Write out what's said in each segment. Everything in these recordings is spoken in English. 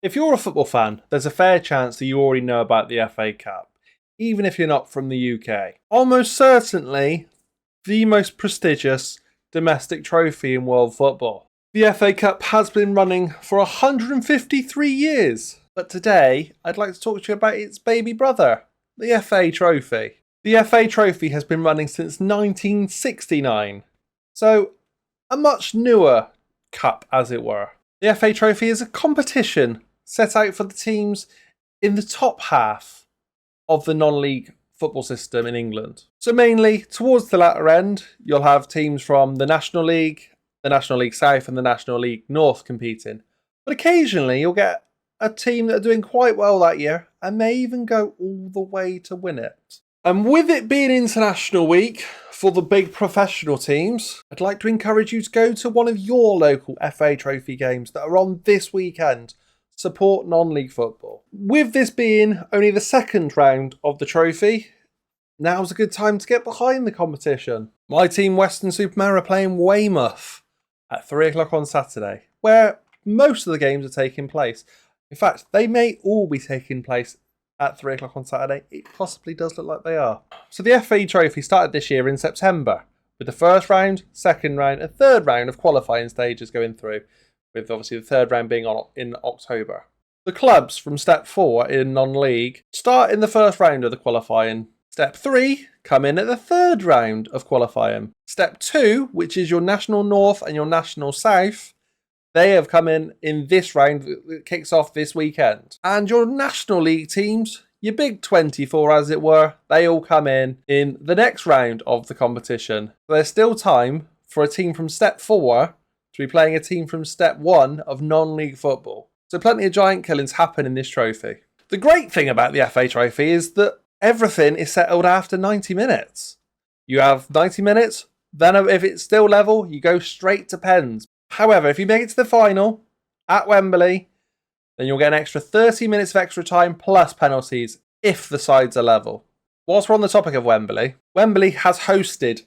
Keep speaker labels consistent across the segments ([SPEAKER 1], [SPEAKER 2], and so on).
[SPEAKER 1] If you're a football fan, there's a fair chance that you already know about the FA Cup, even if you're not from the UK. Almost certainly the most prestigious domestic trophy in world football. The FA Cup has been running for 153 years, but today I'd like to talk to you about its baby brother, the FA Trophy. The FA Trophy has been running since 1969, so a much newer cup, as it were. The FA Trophy is a competition set out for the teams in the top half of the non-league football system in England. So mainly towards the latter end, you'll have teams from the National League, the National League South and the National League North competing. But occasionally you'll get a team that are doing quite well that year and may even go all the way to win it. And with it being International Week for the big professional teams, I'd like to encourage you to go to one of your local FA Trophy games that are on this weekend. Support non-league football. With this being only the second round of the trophy, now's a good time to get behind the competition. My team, Weston-super-Mare, are playing Weymouth at 3 o'clock on Saturday, where most of the games are taking place. In fact, they may all be taking place at 3 o'clock on Saturday. It possibly does look like they are. So the FA Trophy started this year in September, with the first round, second round, and third round of qualifying stages going through, with obviously the third round being in October. The clubs from Step 4 in non-league start in the first round of the qualifying. Step 3 come in at the third round of qualifying. Step 2, which is your National North and your National South, they have come in this round that kicks off this weekend. And your National League teams, your big 24 as it were, they all come in the next round of the competition. So there's still time for a team from Step 4 to be playing a team from Step 1 of non-league football. So plenty of giant killings happen in this trophy. The great thing about the FA Trophy is that everything is settled after 90 minutes. You have 90 minutes, then if it's still level, you go straight to pens. However, if you make it to the final at Wembley, then you'll get an extra 30 minutes of extra time plus penalties if the sides are level. Whilst we're on the topic of Wembley, Wembley has hosted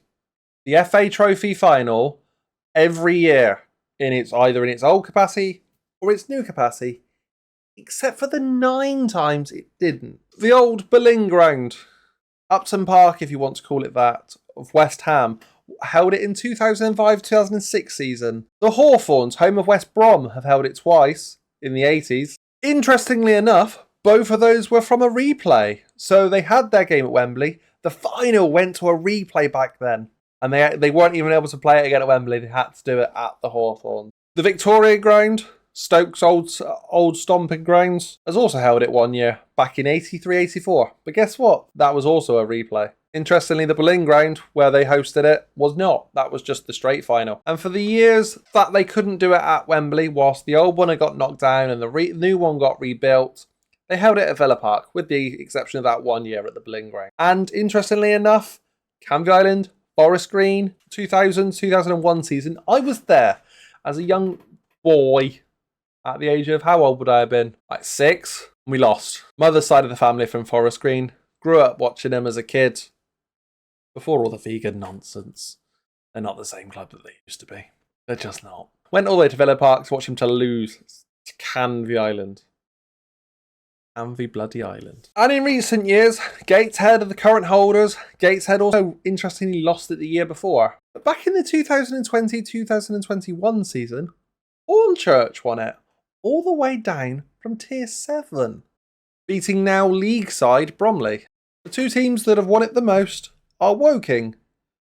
[SPEAKER 1] the FA Trophy final every year either in its old capacity or its new capacity, except for the 9 times it didn't. The old Boleyn Ground, Upton Park if you want to call it that, of West Ham, held it in 2005-2006 season. The Hawthorns, home of West Brom, have held it twice in the 80s. Interestingly enough, both of those were from a replay. So they had their game at Wembley. The final went to a replay back then. And they weren't even able to play it again at Wembley. They had to do it at the Hawthorns. The Victoria Ground, Stoke's old stomping grounds, has also held it one year, back in 83-84. But guess what? That was also a replay. Interestingly, the Boleyn Ground, where they hosted it, was not. That was just the straight final. And for the years that they couldn't do it at Wembley, whilst the old one had got knocked down and the new one got rebuilt, they held it at Villa Park, with the exception of that 1 year at the Boleyn Ground. And interestingly enough, Canvey Island, Forest Green, 2000-2001 season, I was there as a young boy at the age of, how old would I have been? Like 6. We lost. Mother's side of the family from Forest Green. Grew up watching them as a kid. Before all the vegan nonsense. They're not the same club that they used to be. They're just not. Went all the way to Villa Park to watch him to lose to Canvey Island. Canvey bloody Island. And in recent years, Gateshead are the current holders. Gateshead also interestingly lost it the year before. But back in the 2020-2021 season, Hornchurch won it, all the way down from Tier 7, beating now league side Bromley. The two teams that have won it the most are Woking,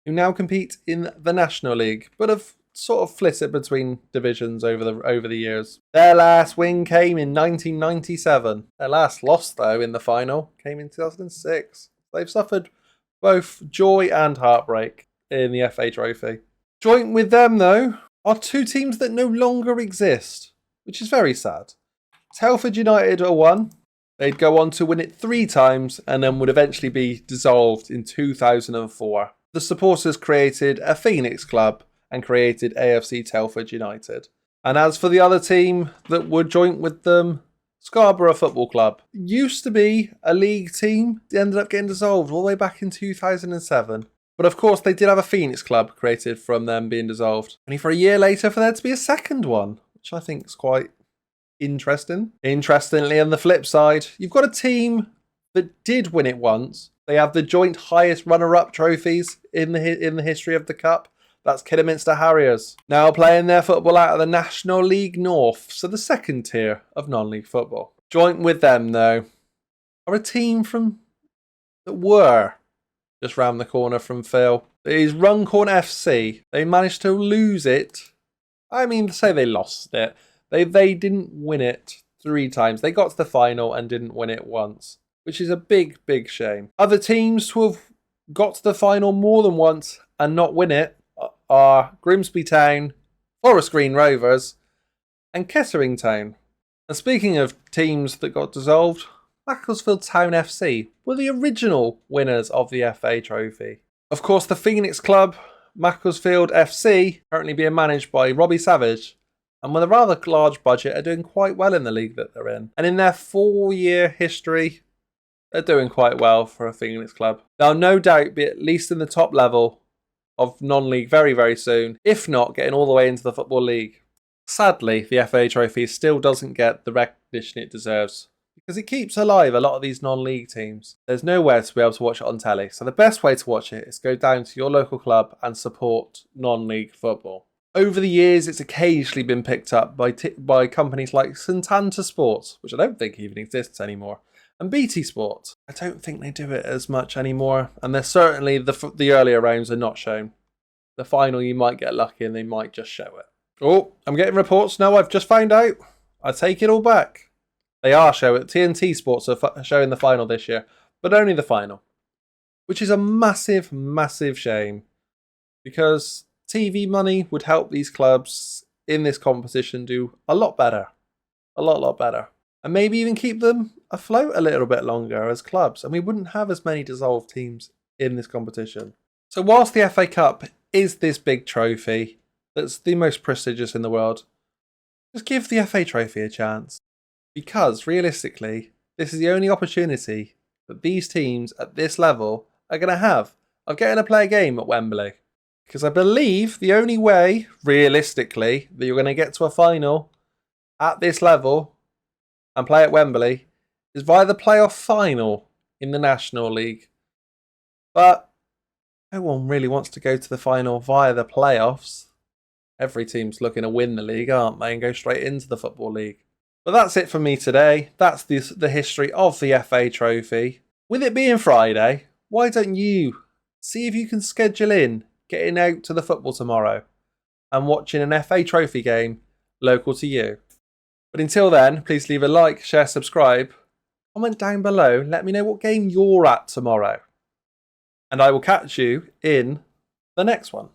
[SPEAKER 1] who now compete in the National League, but have sort of flitted between divisions over the years. Their last win came in 1997. Their last loss, though, in the final came in 2006. They've suffered both joy and heartbreak in the FA Trophy. Joint with them, though, are two teams that no longer exist, which is very sad. Telford United are one. They'd go on to win it 3 times and then would eventually be dissolved in 2004. The supporters created a Phoenix club and created AFC Telford United. And as for the other team that would join with them, Scarborough Football Club. Used to be a league team, ended up getting dissolved all the way back in 2007. But of course they did have a Phoenix club created from them being dissolved. Only for a year later for there to be a second one, which I think is quite interesting. Interestingly, on the flip side, you've got a team that did win it once. They have the joint highest runner-up trophies in the history of the cup. That's Kidderminster Harriers. Now playing their football out of the National League North, so the second tier of non-league football. Joint with them, though, are a team that were just round the corner from Phil. It is Runcorn FC. They managed to lose it. I mean, say they lost it. They didn't win it 3 times. They got to the final and didn't win it once, which is a big, big shame. Other teams to have got to the final more than once and not win it are Grimsby Town, Forest Green Rovers, and Kettering Town. And speaking of teams that got dissolved, Macclesfield Town FC were the original winners of the FA Trophy. Of course, the Phoenix Club, Macclesfield FC, currently being managed by Robbie Savage, and with a rather large budget, are doing quite well in the league that they're in. And in their 4-year history, they're doing quite well for a Phoenix Club. They'll no doubt be at least in the top level of non-league very, very soon, if not getting all the way into the Football League. Sadly, the FA Trophy still doesn't get the recognition it deserves, because it keeps alive a lot of these non-league teams. There's nowhere to be able to watch it on telly, so the best way to watch it is go down to your local club and support non-league football. Over the years, it's occasionally been picked up by companies like Santanta Sports, which I don't think even exists anymore, and BT Sport. I don't think they do it as much anymore, and they're certainly the earlier rounds are not shown. The final, you might get lucky and they might just show it. Oh, I'm getting reports now. I've just found out. I take it all back. They are showing. TNT Sports are showing the final this year, but only the final, which is a massive, massive shame, because TV money would help these clubs in this competition do a lot better. A lot better. And maybe even keep them afloat a little bit longer as clubs, and we wouldn't have as many dissolved teams in this competition. So whilst the FA Cup is this big trophy that's the most prestigious in the world, just give the FA Trophy a chance. Because realistically, this is the only opportunity that these teams at this level are going to have of getting to play a game at Wembley. Because I believe the only way, realistically, that you're going to get to a final at this level and play at Wembley is via the playoff final in the National League. But no one really wants to go to the final via the playoffs. Every team's looking to win the league, aren't they, and go straight into the Football League. But that's it for me today. That's the history of the FA Trophy. With it being Friday, why don't you see if you can schedule in getting out to the football tomorrow and watching an FA Trophy game local to you. But until then, please leave a like, share, subscribe, comment down below, let me know what game you're at tomorrow. And I will catch you in the next one.